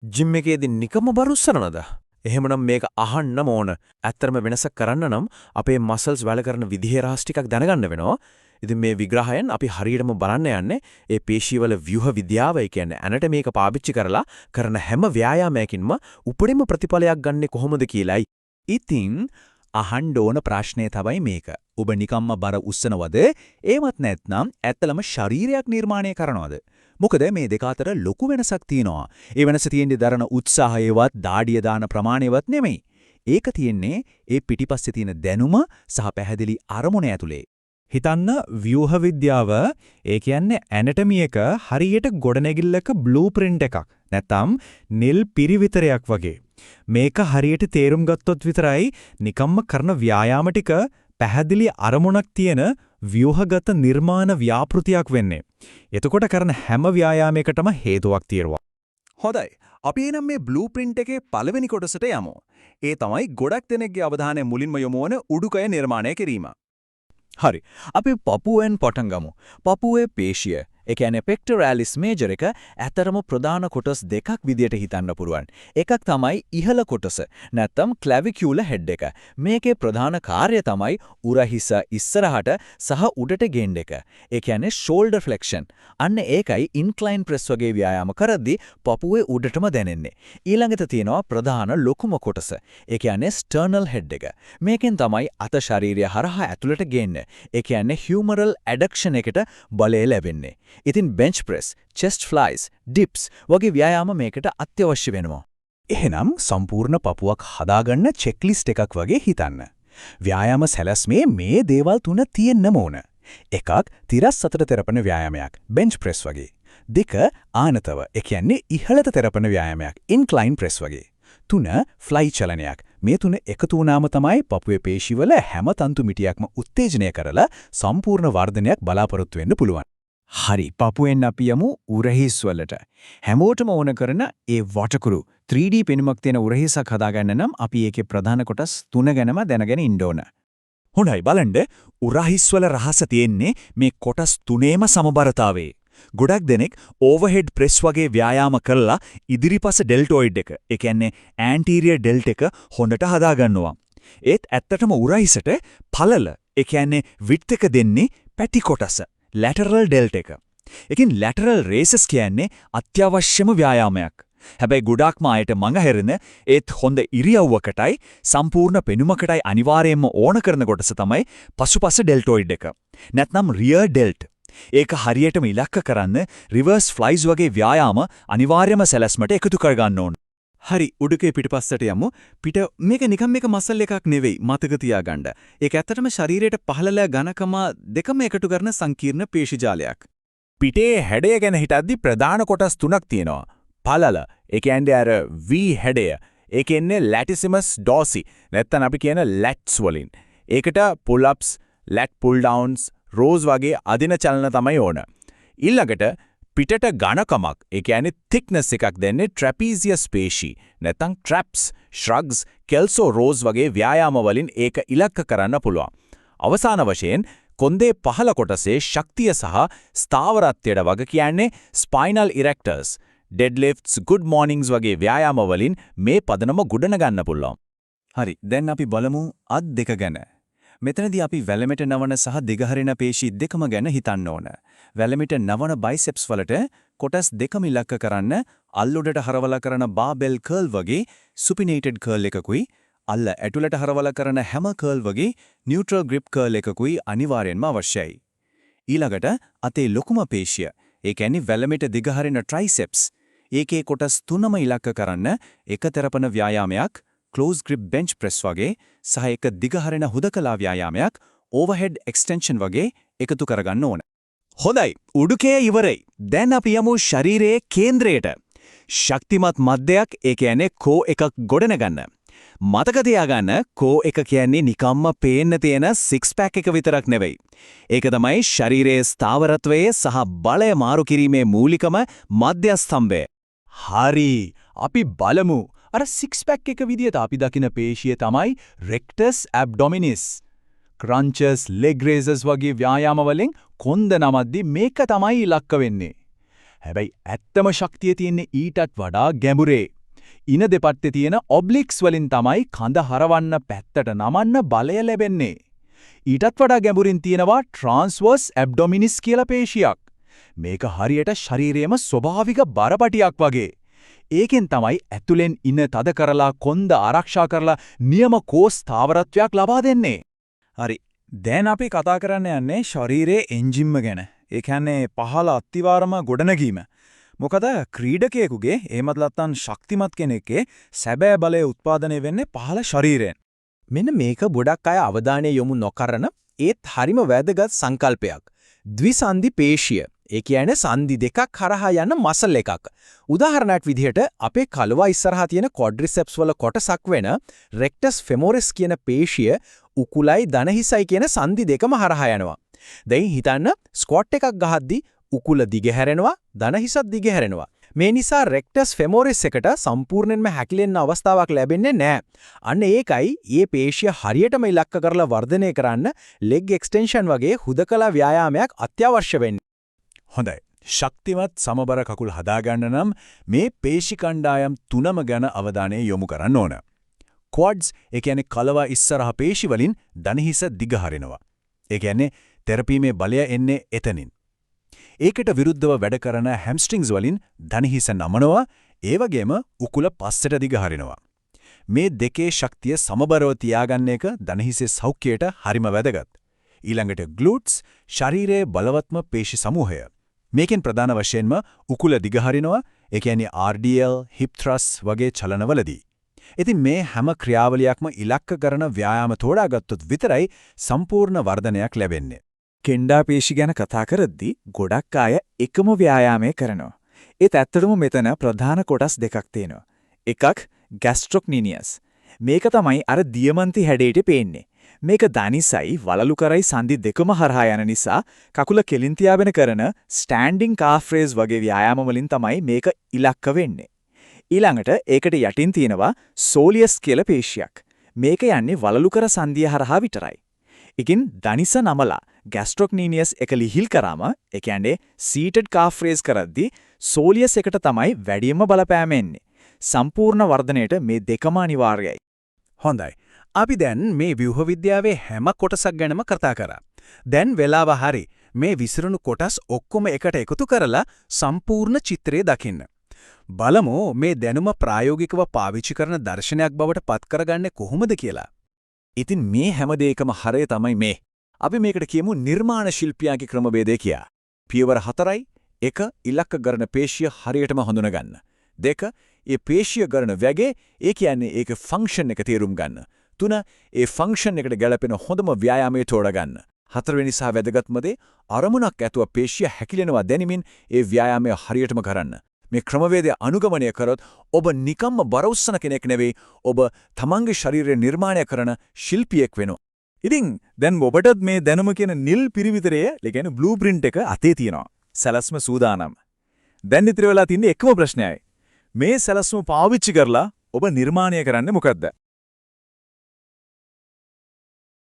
Gym එකේදී නිකම්ම බරුස්සනනද? එහෙමනම් මේක අහන්නම ඕන. ඇත්තටම වෙනසක් කරන්න නම් අපේ මසල්ස් වැඩ කරන විදිහේ රහස් ටිකක් දැනගන්න වෙනවා. ඉතින් මේ විග්‍රහයන් අපි හරියටම බලන්න යන්නේ ඒ පේශීවල ව්‍යුහ විද්‍යාව, ඒ කියන්නේ ඇනටමි එක පාවිච්චි කරලා කරන හැම ව්‍යායාමයකින්ම උපරිම ප්‍රතිඵලයක් ගන්නෙ කොහොමද කියලායි. ඉතින් අහන්න ඕන ප්‍රශ්නේ තමයි මේක. ඔබ නිකම්ම බර උස්සනවද? ඒවත් නැත්නම් ඇත්තලම ශරීරයක් නිර්මාණය කරනවද? මොකද මේ දෙක අතර ලොකු වෙනසක් තියෙනවා. ඒ වෙනස තියෙන්නේ දරන උත්සාහයවත්, දාඩිය දාන ප්‍රමාණයවත් නෙමෙයි. ඒක තියෙන්නේ ඒ පිටිපස්සේ තියෙන දැනුම සහ පැහැදිලි අරමුණ ඇතුලේ. හිතන්න ව්‍යුහ විද්‍යාව, ඒ කියන්නේ ඇනටමි එක හරියට ගොඩනැගිල්ලක බ්ලූප්‍රින්ට් එකක්. නැත්තම් නිල් පිරිවිතරයක් වගේ. මේක හරියට තේරුම් ගත්තොත් විතරයි නිකම්ම කරන ව්‍යායාම ටික පැහැදිලි අරමුණක් තියෙන ව්‍යුහගත නිර්මාණ ව්‍යාපෘතියක් වෙන්නේ. එතකොට කරන හැම ව්‍යායාමයකටම හේතුවක් තියෙනවා. හොඳයි. අපි එනම් මේ බ්ලූප්‍රින්ට් එකේ පළවෙනි කොටසට යමු. ඒ තමයි ගොඩක් දෙනෙක්ගේ අවධානය මුලින්ම යොමු වන උඩුකය නිර්මාණය කිරීම. හරි. අපි පපුවෙන් පටන් ගමු. පපුවේ පේශිය, ඒ කියන්නේ පෙක්ටොරාලිස් මේජර් එක ඇතරම ප්‍රධාන කොටස් දෙකක් විදියට හිතන්න පුළුවන්. එකක් තමයි ඉහළ කොටස, නැත්නම් ක්ලැවිකියුලර් හෙඩ් එක. මේකේ ප්‍රධාන කාර්යය තමයි උරහිස ඉස්සරහට සහ උඩට ගෙන්න එක. ඒ කියන්නේ shoulder flexion. අන්න ඒකයි incline press වගේ ව්‍යායාම කරද්දී පපුවේ උඩටම දැනෙන්නේ. ඊළඟට තියෙනවා ප්‍රධාන ලොකුම කොටස. ඒ කියන්නේ sternal head එක. මේකෙන් තමයි අත ශරීරය හරහා ඇතුළට ගේන්නේ. ඒ කියන්නේ humeral adduction එකට බලය ලැබෙන්නේ. ඉතින් bench press, chest flies, dips වගේ ව්‍යායාම මේකට අත්‍යවශ්‍ය වෙනවා. එහෙනම් සම්පූර්ණ පපුවක් හදාගන්න චෙක්ලිස්ට් එකක් වගේ හිතන්න. ව්‍යායාම සැලැස්මේ මේ දේවල් තුන තියෙන්නම ඕන. එකක් තිරස් අතට තෙරපන ව්‍යායාමයක්, bench press වගේ. දෙක ආනතව, ඒ කියන්නේ ඉහළට තෙරපන ව්‍යායාමයක්, incline press වගේ. තුන fly චලනයක්. මේ තුන එකතු වුණාම තමයි පපුවේ පේශිවල හැම තන්තු මිටියක්ම උත්තේජනය කරලා සම්පූර්ණ වර්ධනයක් බලාපොරොත්තු වෙන්න පුළුවන්. හරි. පපුවෙන් අපි යමු උරහිස් වලට. හැමෝටම ඕන කරන ඒ වටකුරු 3D පෙනුමක් තියෙන උරහිසක් හදාගන්න නම් අපි ඒකේ ප්‍රධාන කොටස් තුන ගැනම දැනගෙන ඉන්න ඕන. හොඳයි බලන්න. උරහිස් වල රහස තියෙන්නේ මේ කොටස් තුනේම සමබරතාවයේ. ගොඩක් දෙනෙක් ඕවර්හෙඩ් ප්‍රෙස් වගේ ව්‍යායාම කරලා ඉදිරිපස ඩෙල්ටොයිඩ් එක, ඒ කියන්නේ ඇන්ටීරියර් ඩෙල්ට් එක හොඳට හදාගන්නවා. ඒත් ඇත්තටම උරහිසට පළල, ඒ කියන්නේ විඩ්ත් එක දෙන්නේ පැටි කොටස, lateral delt එක. ඒකින් lateral races කියන්නේ අත්‍යවශ්‍යම ව්‍යායාමයක්. හැබැයි ගොඩාක්ම අයට මඟ හැරෙන ඒත් හොඳ ඉරියව්වකටයි සම්පූර්ණ පෙනුමකටයි අනිවාර්යයෙන්ම ඕන කරන කොටස තමයි පසුපස ඩෙල්ටොයිඩ් එක. නැත්නම් rear delt. ඒක හරියටම ඉලක්ක කරන්න reverse flies වගේ ව්‍යායාම අනිවාර්යම සැලැස්මට එකතු කරගන්න ඕන. හරි. උඩුකය පිටපස්සට යමු. පිට මේක නිකම් එක මසල් එකක් නෙවෙයි, මතක තියාගන්න. ඒක ඇත්තටම ශරීරයට පහළල ඝනකම දෙකම එකතු කරන සංකීර්ණ පේශි ජාලයක්. පිටේ හැඩය ගැන හිතද්දි ප්‍රධාන කොටස් තුනක් තියෙනවා. පළල, ඒ කියන්නේ අර V හැඩය. ඒක එන්නේ latissimus dorsi. නැත්නම් අපි කියන lats වලින්. ඒකට pull ups, lat pull downs, rows වගේ අදින චලන තමයි ඕන. ඊළඟට පිටට ඝනකමක්, ඒ කියන්නේ thickness එකක් දෙන්නේ trapezius පේශි. නැත්නම් traps, shrugs, kelso rows වගේ ව්‍යායාම වලින් ඒක ඉලක්ක කරන්න පුළුවන්. අවසාන වශයෙන් කොන්දේ පහළ කොටසේ ශක්තිය සහ ස්ථාවරත්වයට වග කියන්නේ spinal erectors, deadlifts, good mornings වගේ ව්‍යායාම වලින් මේ පදනම ගොඩනගන්න පුළුවන්. හරි. දැන් අපි බලමු අත් දෙක ගැන. මෙතනදී අපි වැලමෙට නවන සහ දිගහරින පේශි දෙකම ගැන හිතන්න ඕන. වැලමෙට නවන බයිසෙප්ස් වලට කොටස් දෙකම ඉලක්ක කරන්න අල්ලුඩට හරවලා කරන බාබෙල් කර්ල් වගේ සුපිනේටඩ් කර්ල් එකකුයි, අල්ල ඇතුළට හරවලා කරන හැම කර්ල් වගේ නියුට්‍රල් ග්‍රිප් කර්ල් එකකුයි අනිවාර්යෙන්ම අවශ්‍යයි. ඊළඟට අතේ ලොකුම පේශිය, ඒ කියන්නේ වැලමෙට දිගහරින ට්‍රයිසෙප්ස්. ඒකේ කොටස් තුනම ඉලක්ක කරන්න එක තෙරපන ව්‍යායාමයක්, close grip bench press වගේ සහ එක දිගහරින හුදකලා ව්‍යායාමයක්, overhead extension වගේ එකතු කරගන්න ඕන. හොඳයි. උඩුකය ඉවරයි. දැන් අපි යමු ශරීරයේ කේන්ද්‍රයට. ශක්තිමත් මැදයක්, ඒ කියන්නේ කෝ එකක් ගොඩනගන්න. මතක තියාගන්න කෝ එක කියන්නේ නිකම්ම පේන්න තියෙන සික්ස් පැක් එක විතරක් නෙවෙයි. ඒක තමයි ශරීරයේ ස්ථාවරත්වයේ සහ බලය මාරු කිරීමේ මූලිකම මධ්‍යස්තම්භය. හරි. අපි බලමු. අර සික්ස් පැක් එක විදියට අපි දකින පේශිය තමයි rectus abdominis. crunches, leg raises වගේ ව්‍යායාම වලින් කොන්ද නමද්දි මේක තමයි ඉලක්ක වෙන්නේ. හැබැයි ඇත්තම ශක්තිය තියෙන්නේ ඊටත් වඩා ගැඹුරේ. ඉන දෙපැත්තේ තියෙන ඔබ්ලික්ස් වලින් තමයි කඳ හරවන්න පැත්තට නමන්න බලය ලැබෙන්නේ. ඊටත් වඩා ගැඹුරින් තියෙනවා ට්‍රාන්ස්වර්ස් ඇබ්ඩොමිනිස් කියලා පේශියක්. මේක හරියට ශරීරයේම ස්වභාවික බරපටියක් වගේ. ඒකෙන් තමයි ඇතුලෙන් ඉන තද කරලා කොන්ද ආරක්ෂා කරලා නියම කෝස් ස්ථාවරත්වයක් ලබා දෙන්නේ. හරි. දැන් අපි කතා කරන්න යන්නේ ශරීරයේ එන්ජිම ගැන. ඒ කියන්නේ පහළ අත්තිවාරම ගොඩනැගීම. මොකද ක්‍රීඩකයෙකුගේ එහෙමත් නැත්නම් ශක්තිමත් කෙනෙක්ගේ සැබෑ බලය උත්පාදනය වෙන්නේ පහළ ශරීරයෙන්. මෙන්න මේක ගොඩක් අය අවධානය යොමු නොකරන ඒත් හරිම වැදගත් සංකල්පයක්. ද්විසන්ධි පේශිය. ඒ කියන්නේ සන්ධි දෙකක් හරහා යන මසල් එකක්. උදාහරණයක් විදිහට අපේ කලවා ඉස්සරහා තියෙන quadriceps වල කොටසක් වෙන rectus femoris කියන පේශිය උකුලයි දණහිසයි කියන සන්ධි දෙකම හරහා යනවා. දැන් හිතන්න ස්ක්වොට් එකක් ගහද්දි උකුල දිග හැරෙනවා දණහිසත් දිග හැරෙනවා. මේ නිසා rectus femoris එකට සම්පූර්ණයෙන්ම හැකිලෙන්න අවස්ථාවක් ලැබෙන්නේ නැහැ. අන්න ඒකයි මේ පේශිය හරියටම ඉලක්ක කරලා වර්ධනය කරන්න leg extension වගේ හුදකලා ව්‍යායාමයක් අත්‍යවශ්‍ය වෙන්නේ. හොඳයි. ශක්තිමත් සමබර කකුල් හදාගන්න නම් මේ පේශි කණ්ඩායම් තුනම ගැන අවධානය යොමු කරන්න ඕන. quads ඒ කියන්නේ කලවා ඉස්සරහා පේශි වලින් දණහිස දිග හරිනවා. ඒ කියන්නේ තෙරපීමේ බලය එන්නේ එතනින්. ඒකට විරුද්ධව වැඩ කරන හැම්ස්ට්‍රින්ග්ස් වලින් දණහිස නමනවා, ඒ වගේම උකුල පස්සට දිග හරිනවා. මේ දෙකේ ශක්තිය සමබරව තියාගන්න එක දණහිසේ සෞඛ්‍යයට හරිම වැදගත්. ඊළඟට glutes ශරීරයේ බලවත්ම පේශි සමූහය. මේකෙන් ප්‍රධාන වශයෙන්ම උකුල දිග හරිනවා, ඒ කියන්නේ RDL, hip thrust වගේ චලනවලදී. ඉතින් මේ හැම ක්‍රියාවලියක්ම ඉලක්ක කරන ව්‍යායාම තෝඩාගත්තොත් විතරයි සම්පූර්ණ වර්ධනයක් ලැබෙන්නේ. කෙන්ඩා පේශි ගැන කතා කරද්දී ගොඩක් අය එකම ව්‍යායාමය කරනවා. ඒත් ඇත්තටම මෙතන ප්‍රධාන කොටස් දෙකක් තියෙනවා. එකක් gastrocnemius. මේක තමයි අර දියමන්ති හැඩයට පේන්නේ. මේක දණහිසයි වලලු කරයි සන්ධි දෙකම හරහා යන නිසා කකුල කෙලින් තියාගෙන කරන standing calf raise වගේ ව්‍යායාම වලින් තමයි මේක ඉලක්ක වෙන්නේ. ඊළඟට ඒකට යටින් තියෙනවා soleus කියලා පේශියක්. මේක යන්නේ වලලු කර සන්ධිය හරහා විතරයි. ඉකින් දණහිස නමලා gastrocnemius එක ලිහිල් කරාම ඒ කියන්නේ seated calf raise කරද්දී soleus එකට තමයි වැඩිම බලපෑම එන්නේ. සම්පූර්ණ වර්ධනයට මේ දෙකම අනිවාර්යයි. හොඳයි. අපි දැන් මේ ව්‍යුහ විද්‍යාවේ හැම කොටසක් ගැනම කතා කරා. දැන් වෙලාව හරි මේ විසිරුණු කොටස් ඔක්කොම එකට එකතු කරලා සම්පූර්ණ චිත්‍රය දකින්න. බලමු මේ දැනුම ප්‍රායෝගිකව පාවිච්චි කරන දර්ශනයක් බවට පත් කරගන්නේ කොහොමද කියලා. ඉතින් මේ හැම දෙයකම හරය තමයි මේ. අපි මේකට කියමු නිර්මාණ ශිල්පියාගේ ක්‍රමවේදය කියලා. පියවර 4යි. 1. ඉලක්ක ගන්න පේශිය හරියටම හඳුනගන්න. 2. ඒ පේශිය ගන්න වැගේ ඒ කියන්නේ ඒකේ ෆන්ක්ෂන් එක තේරුම් ගන්න. 3. ඒ ෆන්ක්ෂන් එකට ගැලපෙන හොඳම ව්‍යායාමයේ තෝරගන්න. 4 වෙනි සහ වැදගත්ම දේ අරමුණක් ඇතුව පේශිය හැකිලෙනවා දැනීමෙන් ඒ ව්‍යායාමය හරියටම කරන්න. මේ ක්‍රමවේදය අනුගමනය කරොත් ඔබ නිකම්ම බර උස්සන කෙනෙක් නෙවෙයි, ඔබ තමන්ගේ ශරීරය නිර්මාණය කරන ශිල්පියෙක් වෙනවා. ඉතින් දැන් ඔබටත් මේ දැනුම කියන නිල් පිරිවිතරය, ඒ කියන්නේ බ්ලූ ප්‍රින්ට් එක අතේ තියෙනවා. සැලැස්ම සූදානම්. දැන් ඉතිරි වෙලා තියෙන්නේ එකම ප්‍රශ්නයයි. මේ සැලැස්ම පාවිච්චි කරලා ඔබ නිර්මාණය කරන්නේ මොකද්ද?